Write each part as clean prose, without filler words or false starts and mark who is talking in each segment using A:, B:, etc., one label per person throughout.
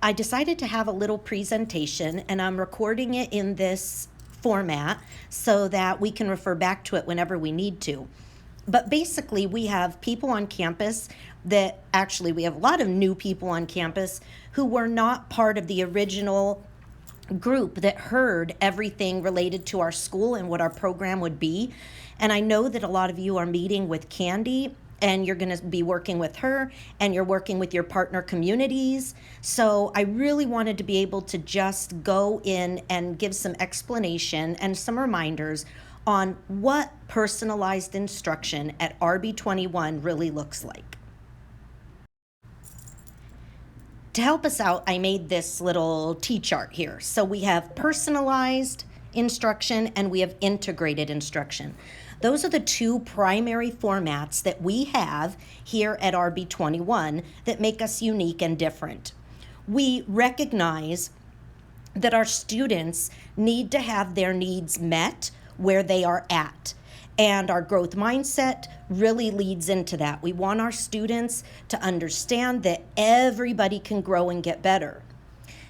A: I decided to have a little presentation, and I'm recording it in this format so that we can refer back to it whenever we need to. But basically, we have people on campus that actually, we have a lot of new people on campus who were not part of the original group that heard everything related to our school and what our program would be. And I know that a lot of you are meeting with Candy, and you're going to be working with her, and you're working with your partner communities. So I really wanted to be able to just go in and give some explanation and some reminders on what personalized instruction at RB21 really looks like. To help us out, I made this little T-chart here. So we have personalized instruction and we have integrated instruction. Those are the two primary formats that we have here at RB21 that make us unique and different. We recognize that our students need to have their needs met where they are at. And our growth mindset really leads into that. We want our students to understand that everybody can grow and get better.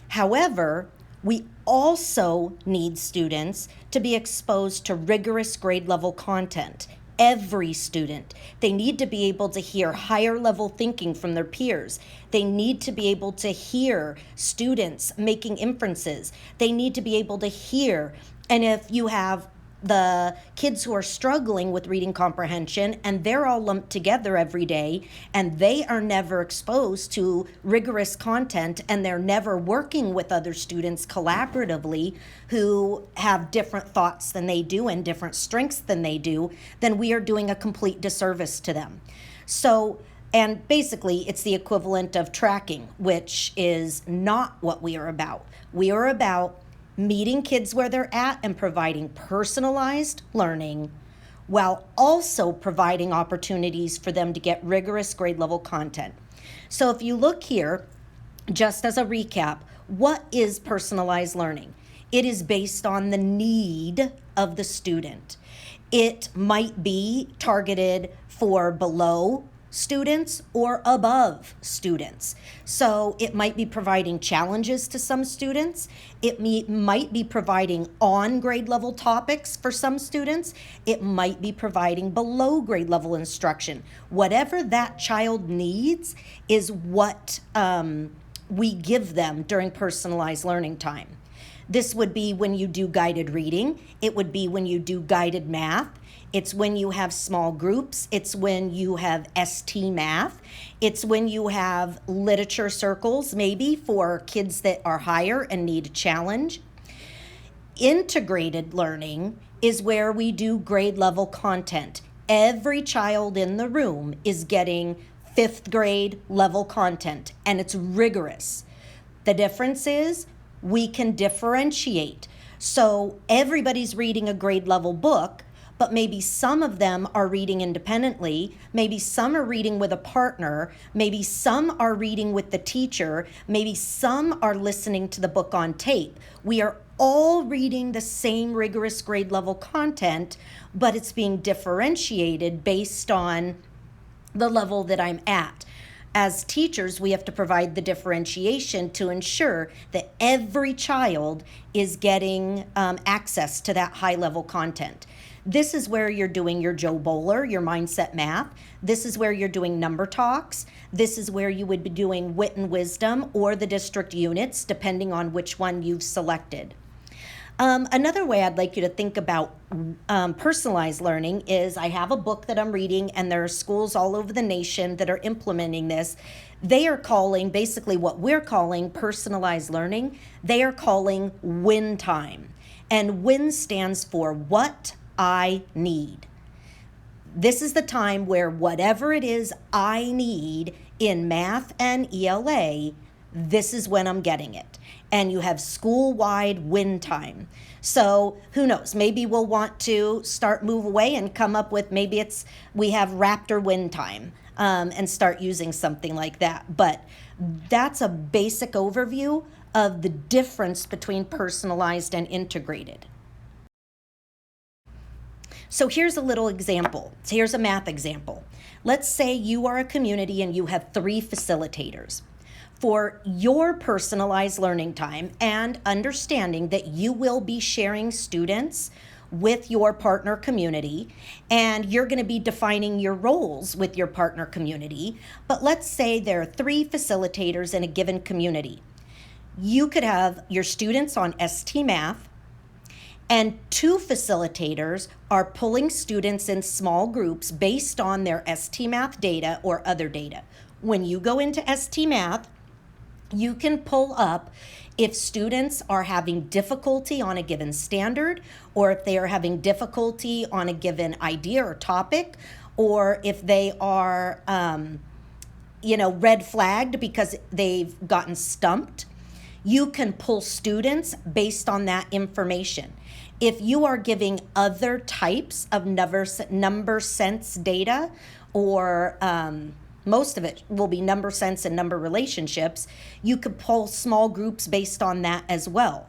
A: However, we also need students to be exposed to rigorous grade level content. Every student. They need to be able to hear higher level thinking from their peers. They need to be able to hear students making inferences. They need to be able to hear, and if you have the kids who are struggling with reading comprehension and they're all lumped together every day and they are never exposed to rigorous content and they're never working with other students collaboratively who have different thoughts than they do and different strengths than they do, then we are doing a complete disservice to them. So, and basically it's the equivalent of tracking, which is not what we are about. We are about meeting kids where they're at and providing personalized learning while also providing opportunities for them to get rigorous grade level content. So if you look here, just as a recap, what is personalized learning? It is based on the need of the student. It might be targeted for below students or above students. So it might be providing challenges to some students. It might be providing on grade level topics for some students. It might be providing below grade level instruction. Whatever that child needs is what we give them during personalized learning time. This would be when you do guided reading. It would be when you do guided math. It's when you have small groups. It's when you have ST math. It's when you have literature circles, maybe for kids that are higher and need a challenge. Integrated learning is where we do grade level content. Every child in the room is getting 5th grade level content, and it's rigorous. The difference is we can differentiate. So everybody's reading a grade level book, but maybe some of them are reading independently, maybe some are reading with a partner, maybe some are reading with the teacher, maybe some are listening to the book on tape. We are all reading the same rigorous grade level content, but it's being differentiated based on the level that I'm at. As teachers, we have to provide the differentiation to ensure that every child is getting access to that high level content. This is where you're doing your Joe Bowler, your mindset math. This is where you're doing number talks. This is where you would be doing wit and wisdom or the district units, depending on which one you've selected. Another way I'd like you to think about personalized learning is I have a book that I'm reading, and there are schools all over the nation that are implementing this. They are calling basically what we're calling personalized learning. They are calling WIN time. And WIN stands for what I need. This is the time where whatever it is I need in math and ELA, this is when I'm getting it. And you have school-wide WIN time. So who knows, maybe we'll want to move away and come up with, maybe we have Raptor WIN time and start using something like that. But that's a basic overview of the difference between personalized and integrated. So here's a little example. Here's a math example. Let's say you are a community and you have 3 facilitators. for your personalized learning time and understanding that you will be sharing students with your partner community, and you're going to be defining your roles with your partner community. But let's say there are 3 facilitators in a given community. You could have your students on ST Math, and 2 facilitators are pulling students in small groups based on their ST Math data or other data. When you go into ST Math, you can pull up if students are having difficulty on a given standard, or if they are having difficulty on a given idea or topic, or if they are, red flagged because they've gotten stumped. You can pull students based on that information. If you are giving other types of number sense data, or most of it will be number sense and number relationships, you could pull small groups based on that as well.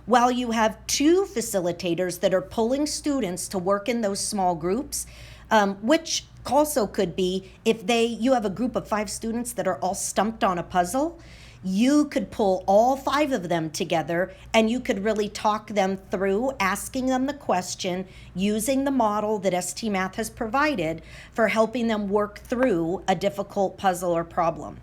A: While you have 2 facilitators that are pulling students to work in those small groups, which also could be if you have a group of 5 students that are all stumped on a puzzle, you could pull all 5 of them together and you could really talk them through, asking them the question, using the model that ST Math has provided for helping them work through a difficult puzzle or problem.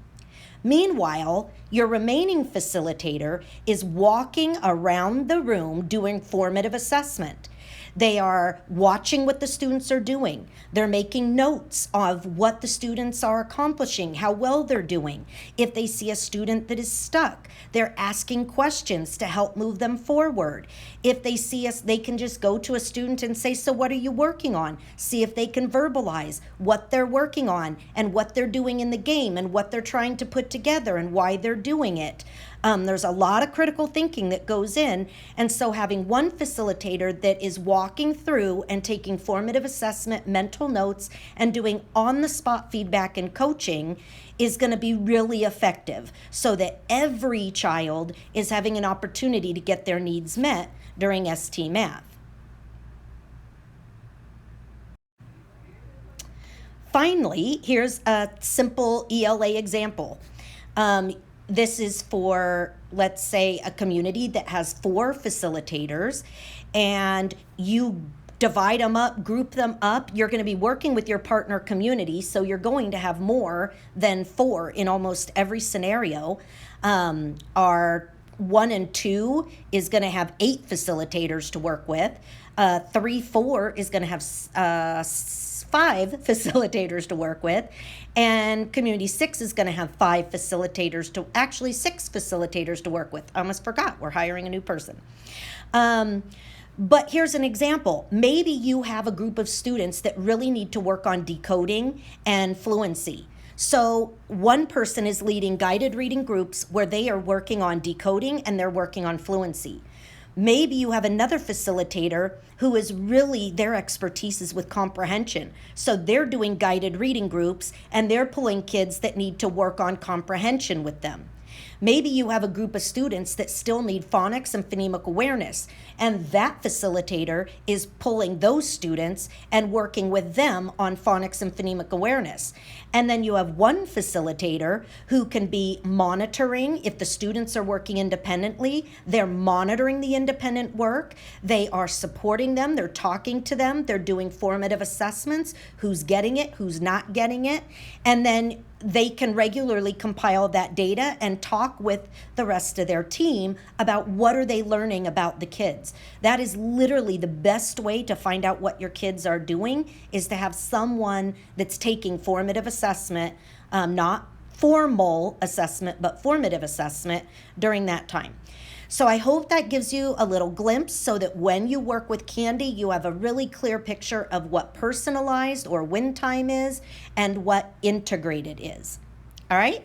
A: Meanwhile, your remaining facilitator is walking around the room doing formative assessment. They are watching what the students are doing. They're making notes of what the students are accomplishing, how well they're doing. If they see a student that is stuck, they're asking questions to help move them forward. If they see us, they can just go to a student and say, so what are you working on? See if they can verbalize what they're working on and what they're doing in the game and what they're trying to put together and why they're doing it. There's a lot of critical thinking that goes in, and so having one facilitator that is walking through and taking formative assessment, mental notes, and doing on-the-spot feedback and coaching is going to be really effective, so that every child is having an opportunity to get their needs met during ST Math. Finally, here's a simple ELA example. This is for, let's say, a community that has 4 facilitators, and you divide them up, group them up. You're going to be working with your partner community, so you're going to have more than 4 in almost every scenario. Our 1 and 2 is going to have 8 facilitators to work with. 3-4 is going to have 5 facilitators to work with, and community 6 is going to have 6 facilitators to work with. I almost forgot, we're hiring a new person. But here's an example. Maybe you have a group of students that really need to work on decoding and fluency. So one person is leading guided reading groups where they are working on decoding and they're working on fluency. Maybe you have another facilitator who is really, their expertise is with comprehension. So they're doing guided reading groups and they're pulling kids that need to work on comprehension with them. Maybe you have a group of students that still need phonics and phonemic awareness, and that facilitator is pulling those students and working with them on phonics and phonemic awareness. And then you have one facilitator who can be monitoring. If the students are working independently, they're monitoring the independent work, they are supporting them, they're talking to them, they're doing formative assessments, who's getting it, who's not getting it, and then they can regularly compile that data and talk with the rest of their team about what are they learning about the kids. That is literally the best way to find out what your kids are doing, is to have someone that's taking formative assessment, not formal assessment, but formative assessment during that time. So I hope that gives you a little glimpse so that when you work with Candy, you have a really clear picture of what personalized or win time is and what integrated is. All right?